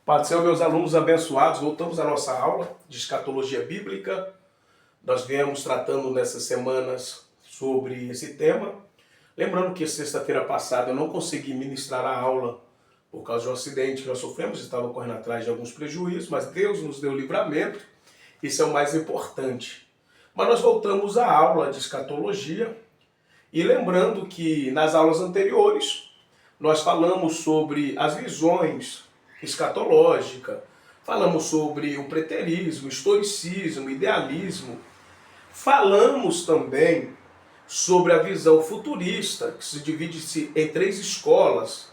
Pai do Senhor, meus alunos abençoados, voltamos à nossa aula de escatologia bíblica. Nós viemos tratando nessas semanas sobre esse tema. Lembrando que sexta-feira passada eu não consegui ministrar a aula por causa de um acidente que nós sofremos, estava correndo atrás de alguns prejuízos, mas Deus nos deu livramento, isso é o mais importante. Mas nós voltamos à aula de escatologia e lembrando que nas aulas anteriores nós falamos sobre as visões escatológica, falamos sobre o preterismo, historicismo, idealismo, falamos também sobre a visão futurista, que se divide em três escolas: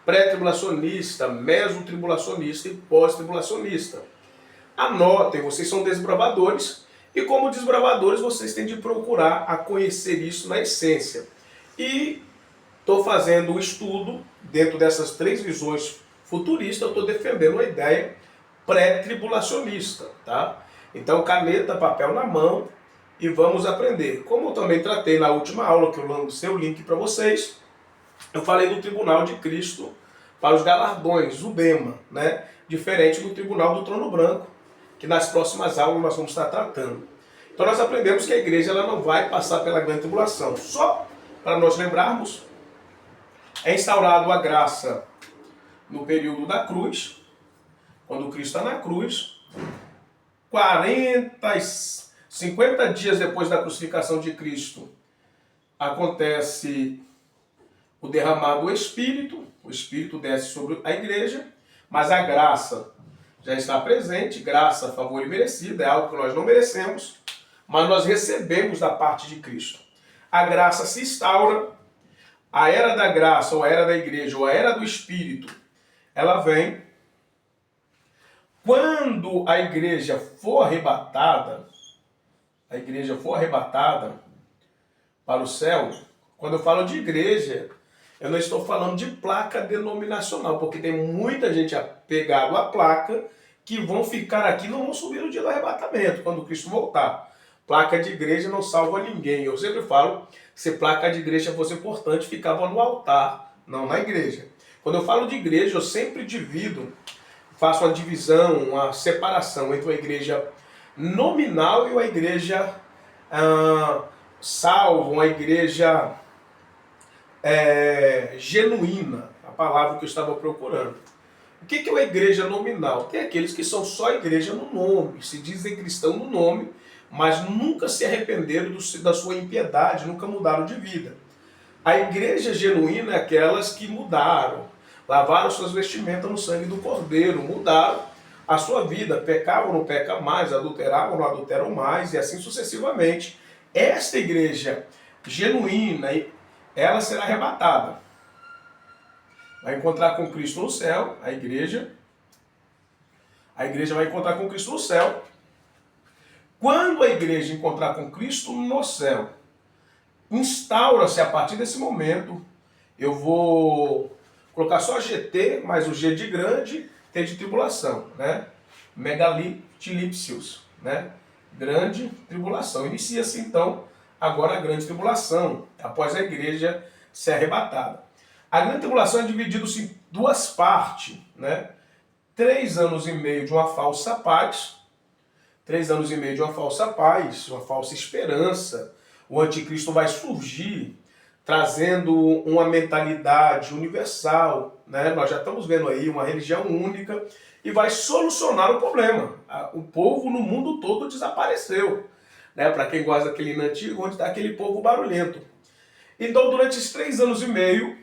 pré-tribulacionista, mesotribulacionista e pós-tribulacionista. Anotem, vocês são desbravadores e como desbravadores vocês têm de procurar a conhecer isso na essência. E estou fazendo um estudo dentro dessas três visões futurista, eu estou defendendo uma ideia pré-tribulacionista, tá? Então, caneta, papel na mão e vamos aprender. Como eu também tratei na última aula, que eu lancei o link para vocês, eu falei do Tribunal de Cristo para os galardões, o Bema, né? Diferente do Tribunal do Trono Branco, que nas próximas aulas nós vamos estar tratando. Então, nós aprendemos que a igreja ela não vai passar pela grande tribulação. Só para nós lembrarmos, é instaurado a graça no período da cruz, quando Cristo está na cruz, 50 dias depois da crucificação de Cristo, acontece o derramar do Espírito, o Espírito desce sobre a igreja, mas a graça já está presente, graça, favor e merecida, é algo que nós não merecemos, mas nós recebemos da parte de Cristo. A graça se instaura, a era da graça, ou a era da igreja, ou a era do Espírito, ela vem quando a igreja for arrebatada para o céu. Quando eu falo de igreja, eu não estou falando de placa denominacional, porque tem muita gente apegada à placa que vão ficar aqui e não vão subir no dia do arrebatamento, quando Cristo voltar. Placa de igreja não salva ninguém. Eu sempre falo, se placa de igreja fosse importante, ficava no altar, não na igreja. Quando eu falo de igreja, eu sempre faço uma divisão, uma separação entre a igreja nominal e a igreja salva, uma igreja genuína, a palavra que eu estava procurando. O que é uma igreja nominal? Tem aqueles que são só igreja no nome, se dizem cristão no nome, mas nunca se arrependeram da sua impiedade, nunca mudaram de vida. A igreja genuína é aquelas que mudaram, lavaram suas vestimentas no sangue do Cordeiro, mudaram a sua vida, pecavam, não pecam mais, adulteravam, não adulteram mais, e assim sucessivamente. Esta igreja genuína, ela será arrebatada. Vai encontrar com Cristo no céu, a igreja vai encontrar com Cristo no céu. Quando a igreja encontrar com Cristo no céu, instaura-se a partir desse momento, eu vou colocar só GT, mas o G de grande, T de tribulação, né? Megalitilipsius, né? Grande tribulação. Inicia-se então agora a grande tribulação, após a igreja ser arrebatada. A grande tribulação é dividida em duas partes, né? 3 anos e meio de uma falsa paz, 3 anos e meio de uma falsa paz, uma falsa esperança. O anticristo vai surgir trazendo uma mentalidade universal, né? Nós já estamos vendo aí uma religião única e vai solucionar o problema. O povo no mundo todo desapareceu, né? Para quem gosta daquele hino antigo, onde está aquele povo barulhento. Então, durante esses 3 anos e meio,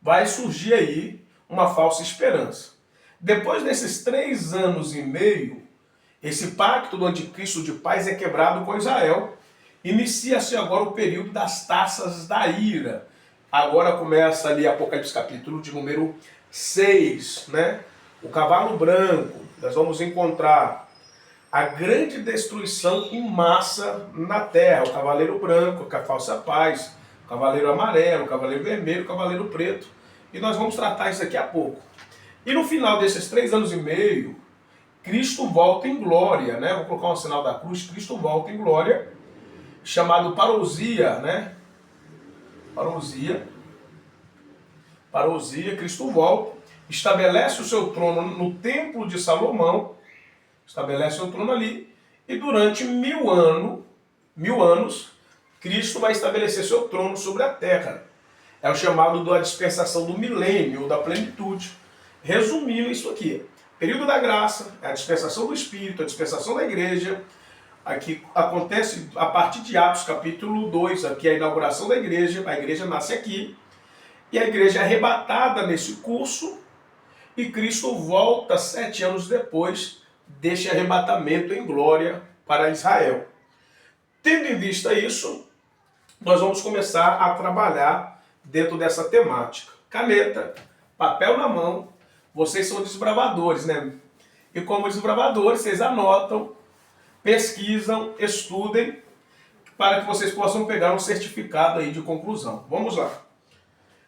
vai surgir aí uma falsa esperança. Depois desses 3 anos e meio, esse pacto do anticristo de paz é quebrado com Israel. Inicia-se agora o período das taças da ira. Agora começa ali Apocalipse capítulo de número 6, né? O cavalo branco. Nós vamos encontrar a grande destruição em massa na terra. O cavaleiro branco, a falsa paz, o cavaleiro amarelo, o cavaleiro vermelho, o cavaleiro preto. E nós vamos tratar isso daqui a pouco. E no final desses 3 anos e meio, Cristo volta em glória, né? Vou colocar um sinal da cruz. Cristo volta em glória, chamado parousia, né? Parousia, Cristo volta. estabelece o seu trono no templo de Salomão, estabelece o seu trono ali, e durante 1000 anos, Cristo vai estabelecer seu trono sobre a terra. É o chamado da dispensação do milênio, ou da plenitude. Resumindo isso aqui, período da graça, a dispensação do Espírito, a dispensação da igreja, aqui acontece a partir de Atos capítulo 2, aqui é a inauguração da igreja, a igreja nasce aqui, e a igreja é arrebatada nesse curso, e Cristo volta 7 anos depois deste arrebatamento em glória para Israel. Tendo em vista isso, nós vamos começar a trabalhar dentro dessa temática. Caneta, papel na mão, vocês são desbravadores, né? E como desbravadores, vocês anotam, pesquisam, estudem, para que vocês possam pegar um certificado aí de conclusão. Vamos lá.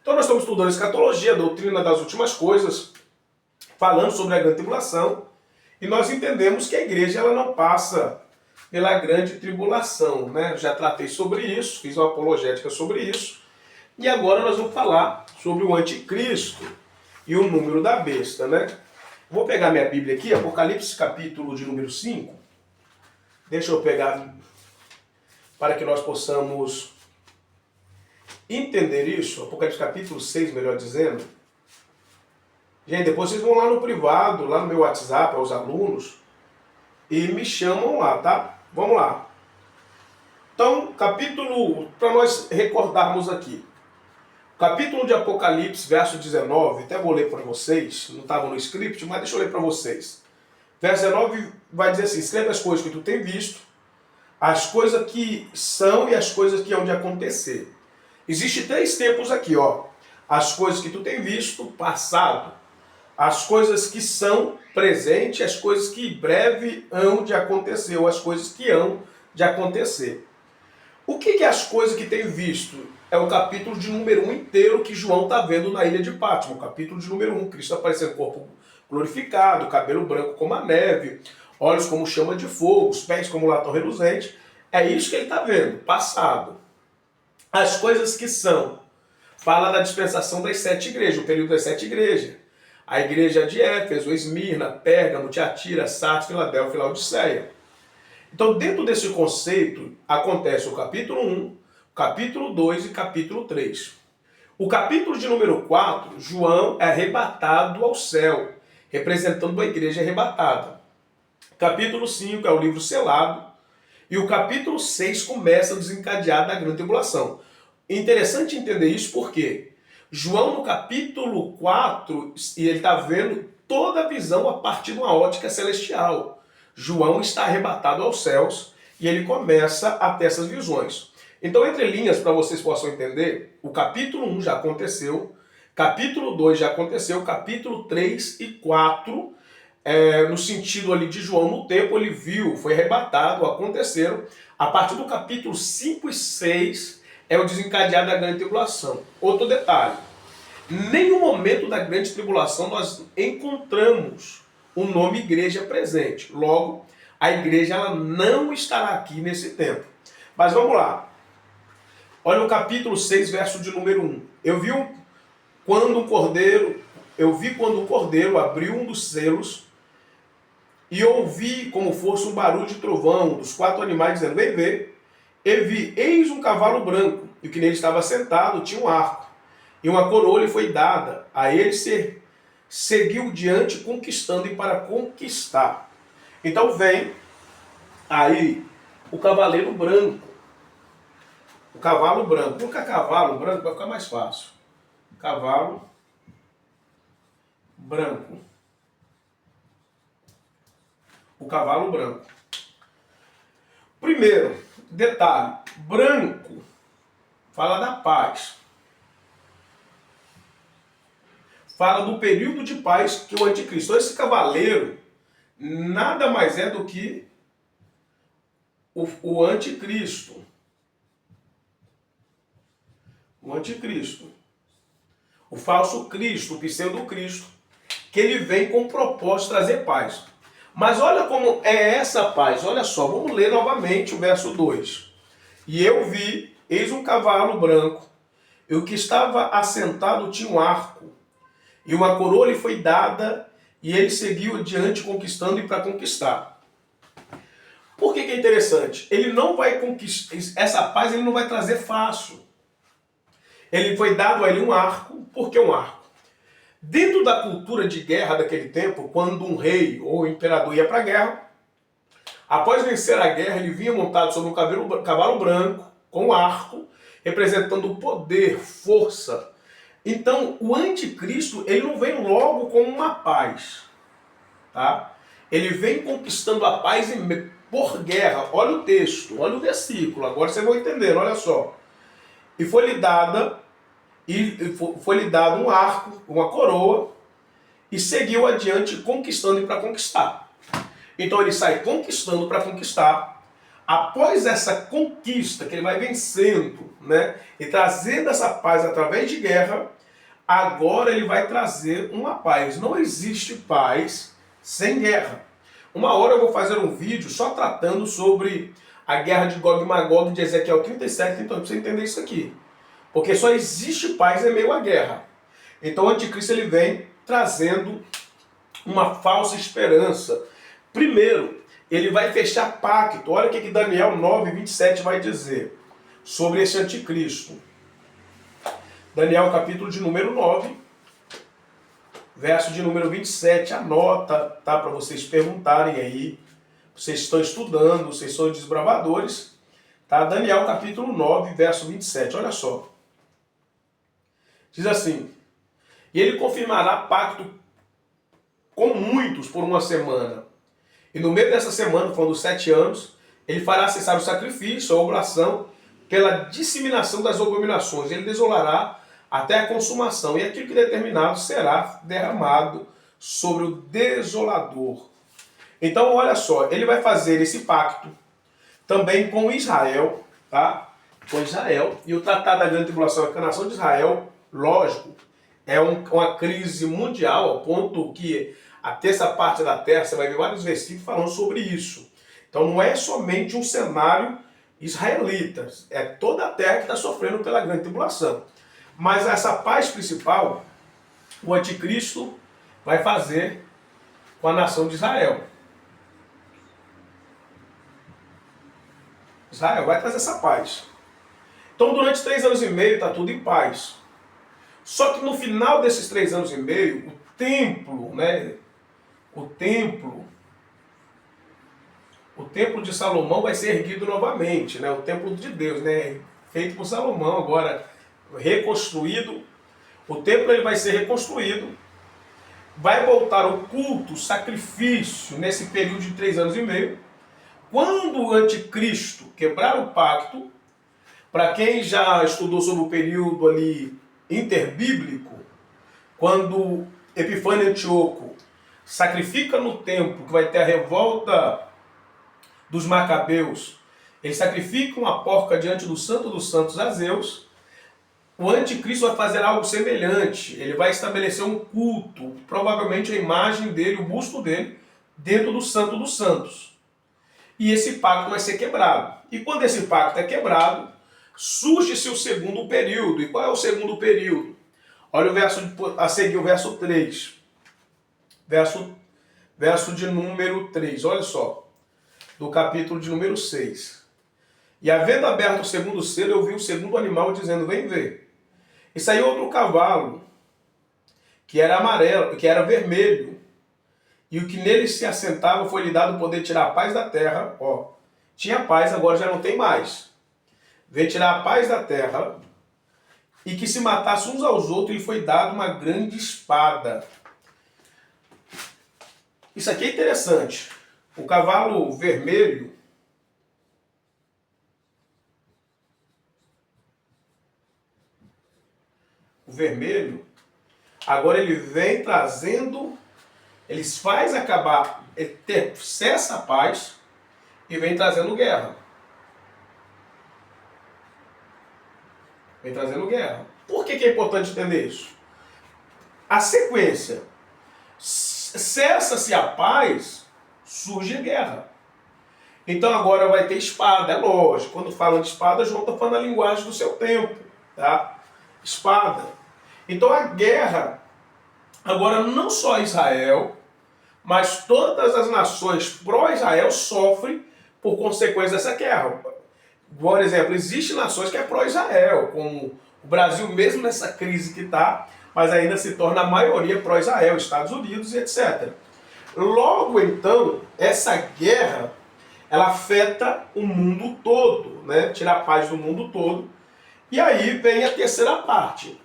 Então nós estamos estudando escatologia, a doutrina das últimas coisas, falando sobre a grande tribulação, e nós entendemos que a igreja ela não passa pela grande tribulação, né? Já tratei sobre isso, fiz uma apologética sobre isso, e agora nós vamos falar sobre o anticristo e o número da besta, né? Vou pegar minha Bíblia aqui, Apocalipse capítulo de número 5. Deixa eu pegar para que nós possamos entender isso. Apocalipse capítulo 6, melhor dizendo. Gente, depois vocês vão lá no privado, lá no meu WhatsApp, aos alunos, e me chamam lá, tá? Vamos lá. Então, capítulo, para nós recordarmos aqui. Capítulo de Apocalipse, verso 19, até vou ler para vocês, não estava no script, mas deixa eu ler para vocês. Verso 19 vai dizer assim: escreve as coisas que tu tem visto, as coisas que são e as coisas que hão de acontecer. Existem 3 tempos aqui, ó. As coisas que tu tem visto, passado. As coisas que são, presente. As coisas que em breve hão de acontecer, ou as coisas que hão de acontecer. O que é as coisas que tem visto? É o capítulo de número 1 inteiro que João está vendo na ilha de Pátimo. O capítulo de número 1, Cristo aparecendo corpo glorificado, cabelo branco como a neve, olhos como chama de fogo, os pés como latão reluzente. É isso que ele está vendo, passado. As coisas que são, fala da dispensação das 7 igrejas, o período das 7 igrejas. A igreja de Éfeso, Esmirna, Pérgamo, Tiatira, Sardes, Filadélfia e Laodiceia. Então, dentro desse conceito, acontece o capítulo 1, capítulo 2 e capítulo 3. O capítulo de número 4, João é arrebatado ao céu, representando a igreja arrebatada. Capítulo 5 é o livro selado. E o capítulo 6 começa a desencadear da grande tribulação. Interessante entender isso porque João, no capítulo 4, ele está vendo toda a visão a partir de uma ótica celestial. João está arrebatado aos céus e ele começa a ter essas visões. Então, entre linhas, para vocês possam entender, o capítulo 1 já aconteceu, capítulo 2 já aconteceu, capítulo 3 e 4, no sentido ali de João, no tempo ele viu, foi arrebatado, aconteceram. A partir do capítulo 5 e 6 é o desencadear da grande tribulação. Outro detalhe, nenhum momento da grande tribulação nós encontramos o nome igreja presente. Logo, a igreja ela não estará aqui nesse tempo. Mas vamos lá. Olha o capítulo 6, verso de número 1. Eu vi quando o cordeiro abriu um dos selos e ouvi como fosse um barulho de trovão dos 4 animais dizendo: vem ver. E vi, eis um cavalo branco, e o que nele estava sentado tinha um arco, e uma coroa lhe foi dada. A ele seguiu diante, conquistando e para conquistar. Então vem aí o cavaleiro branco. O cavalo branco. Vou colocar cavalo branco vai ficar mais fácil. Cavalo branco. O cavalo branco. Primeiro, detalhe. Branco fala da paz. Fala do período de paz que o anticristo. Esse cavaleiro nada mais é do que o anticristo. O anticristo. O falso Cristo, o pseudo-cristo, que ele vem com o propósito de trazer paz. Mas olha como é essa paz. Olha só, vamos ler novamente o verso 2. E eu vi, eis um cavalo branco, e o que estava assentado tinha um arco, E uma coroa lhe foi dada e ele seguiu adiante conquistando e para conquistar. Por que é interessante? Ele não vai conquistar, essa paz ele não vai trazer fácil. Ele foi dado a ele um arco. Por que um arco? Dentro da cultura de guerra daquele tempo, quando um rei ou um imperador ia para a guerra, após vencer a guerra, ele vinha montado sobre um cavalo branco, com um arco, representando poder, força. Então, o anticristo, ele não vem logo com uma paz. Tá? Ele vem conquistando a paz por guerra. Olha o texto, olha o versículo. Agora vocês vão entender, olha só. E foi-lhe dado um arco, uma coroa, e seguiu adiante conquistando e para conquistar. Então ele sai conquistando para conquistar. Após essa conquista, que ele vai vencendo, né, e trazendo essa paz através de guerra, agora ele vai trazer uma paz. Não existe paz sem guerra. Uma hora eu vou fazer um vídeo só tratando sobre a guerra de Gog e Magog de Ezequiel 37, então para você entender isso aqui. Porque só existe paz em meio à guerra. Então o anticristo ele vem trazendo uma falsa esperança. Primeiro, ele vai fechar pacto. Olha o que Daniel 9:27 vai dizer sobre esse anticristo. Daniel capítulo de número 9, verso de número 27. Anota, tá? Para vocês perguntarem aí. Vocês estão estudando, vocês são desbravadores. Tá? Daniel capítulo 9, verso 27. Olha só. Diz assim: e ele confirmará pacto com muitos por uma semana. E no meio dessa semana, falando 7 anos, ele fará cessar o sacrifício, a oblação, pela disseminação das abominações. Ele desolará até a consumação. E aquilo que determinado será derramado sobre o desolador. Então, olha só, ele vai fazer esse pacto também com Israel, tá? Com Israel. E o Tratado da Grande Tribulação, a nação de Israel, lógico, é uma crise mundial, ao ponto que a terça parte da terra, você vai ver vários versículos falando sobre isso. Então não é somente um cenário israelita, é toda a terra que está sofrendo pela grande tribulação. Mas essa paz principal, o anticristo vai fazer com a nação de Israel. Israel vai trazer essa paz. Então durante 3 anos e meio está tudo em paz. Só que no final desses 3 anos e meio, o templo, né? O templo de Salomão vai ser erguido novamente, né? O templo de Deus, né? Feito por Salomão, agora reconstruído. O templo ele vai ser reconstruído. Vai voltar o culto, o sacrifício, nesse período de 3 anos e meio. Quando o anticristo quebrar o pacto, para quem já estudou sobre o período ali interbíblico, quando Epifânio Antíoco sacrifica no templo, que vai ter a revolta dos Macabeus, eles sacrificam a porca diante do Santo dos Santos a Zeus. O anticristo vai fazer algo semelhante. Ele vai estabelecer um culto, provavelmente a imagem dele, o busto dele, dentro do Santo dos Santos. E esse pacto vai ser quebrado. E quando esse pacto é quebrado, surge-se o segundo período. E qual é o segundo período? Olha o verso a seguir, o verso 3. Verso de número 3, olha só, do capítulo de número 6. E havendo aberto o segundo selo, eu vi o segundo animal dizendo, vem ver. E saiu outro cavalo, que era amarelo, que era vermelho, e o que nele se assentava foi-lhe dado o poder de tirar a paz da terra. Ó, tinha paz, agora já não tem mais. Veio tirar a paz da terra, e que se matasse uns aos outros, lhe foi dado uma grande espada. Isso aqui é interessante. O cavalo vermelho, agora ele vem trazendo, ele faz acabar, cessa a paz e vem trazendo guerra. Vem trazendo guerra. Por que é importante entender isso? A sequência. Cessa-se a paz, surge a guerra. Então agora vai ter espada, é lógico. Quando falam de espada, João está falando a linguagem do seu tempo. Tá? Espada. Então a guerra, Agora, não só Israel, mas todas as nações pró-Israel sofrem por consequência dessa guerra. Por exemplo, existem nações que é pró-Israel, como o Brasil mesmo nessa crise que está, mas ainda se torna a maioria pró-Israel, Estados Unidos e etc. Logo então, essa guerra, ela afeta o mundo todo, né? Tira a paz do mundo todo. E aí vem a terceira parte.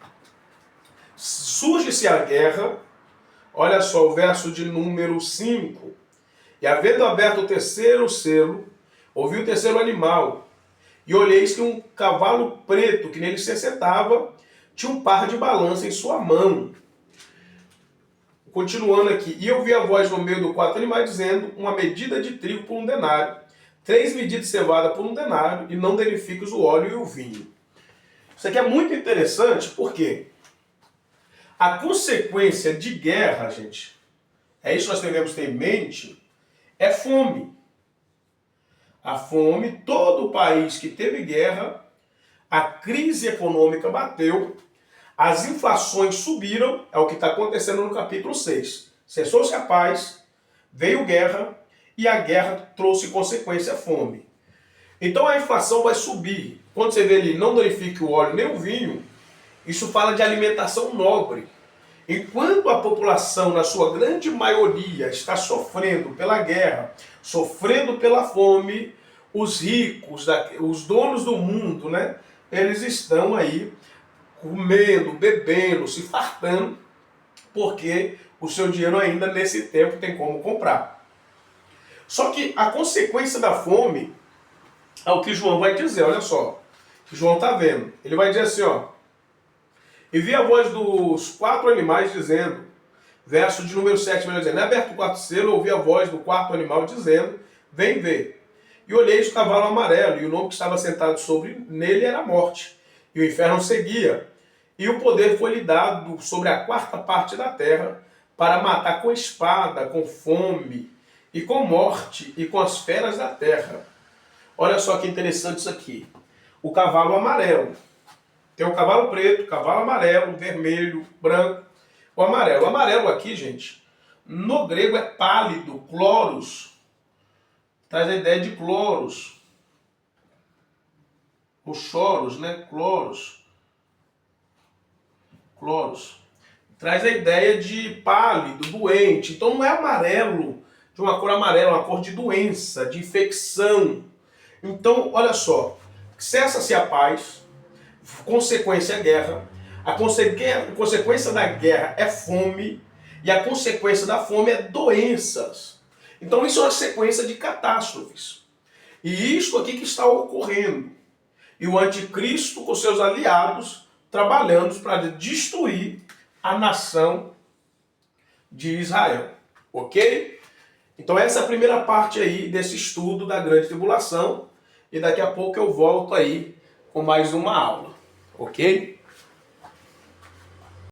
Surge-se a guerra, olha só o verso de número 5. E havendo aberto o terceiro selo, ouvi o terceiro animal, e olheis que um cavalo preto, que nele se sentava, tinha um par de balança em sua mão. Continuando aqui, e eu vi a voz no meio do quarto animal dizendo, uma medida de trigo por 1 denário, 3 medidas de cevada por 1 denário, e não danifiques o óleo e o vinho. Isso aqui é muito interessante, porque a consequência de guerra, gente, é isso que nós devemos ter em mente, é fome. A fome, todo país que teve guerra, a crise econômica bateu, as inflações subiram, é o que está acontecendo no capítulo 6. Cessou-se a paz, veio guerra, e a guerra trouxe consequência a fome. Então a inflação vai subir. Quando você vê ali, não danifique o óleo nem o vinho, isso fala de alimentação nobre. Enquanto a população, na sua grande maioria, está sofrendo pela guerra, sofrendo pela fome, os ricos, os donos do mundo, né, eles estão aí comendo, bebendo, se fartando, porque o seu dinheiro ainda nesse tempo tem como comprar. Só que a consequência da fome é o que João vai dizer, olha só, que João está vendo. Ele vai dizer assim, ó, e vi a voz dos 4 animais dizendo, verso de número 7, vai dizer, aberto o quarto selo, ouvi a voz do 4º animal dizendo, vem ver. E olhei o cavalo amarelo, e o nome que estava sentado sobre nele era a morte. E o inferno seguia. E o poder foi lhe dado sobre a 4ª parte da terra, para matar com espada, com fome, e com morte, e com as feras da terra. Olha só que interessante isso aqui. O cavalo amarelo. Tem o cavalo preto, cavalo amarelo, vermelho, branco. O amarelo. O amarelo aqui, gente, no grego é pálido, cloros. Traz a ideia de cloros. O choros, né? Cloros. Cloros. Traz a ideia de pálido, doente. Então não é amarelo, de uma cor amarela, uma cor de doença, de infecção. Então, olha só, cessa-se a paz, consequência é guerra, a consequência da guerra é fome, e a consequência da fome é doenças. Então isso é uma sequência de catástrofes. E isto aqui que está ocorrendo. E o anticristo com seus aliados trabalhando para destruir a nação de Israel. Ok? Então essa é a primeira parte aí desse estudo da grande tribulação. E daqui a pouco eu volto aí com mais uma aula. Ok?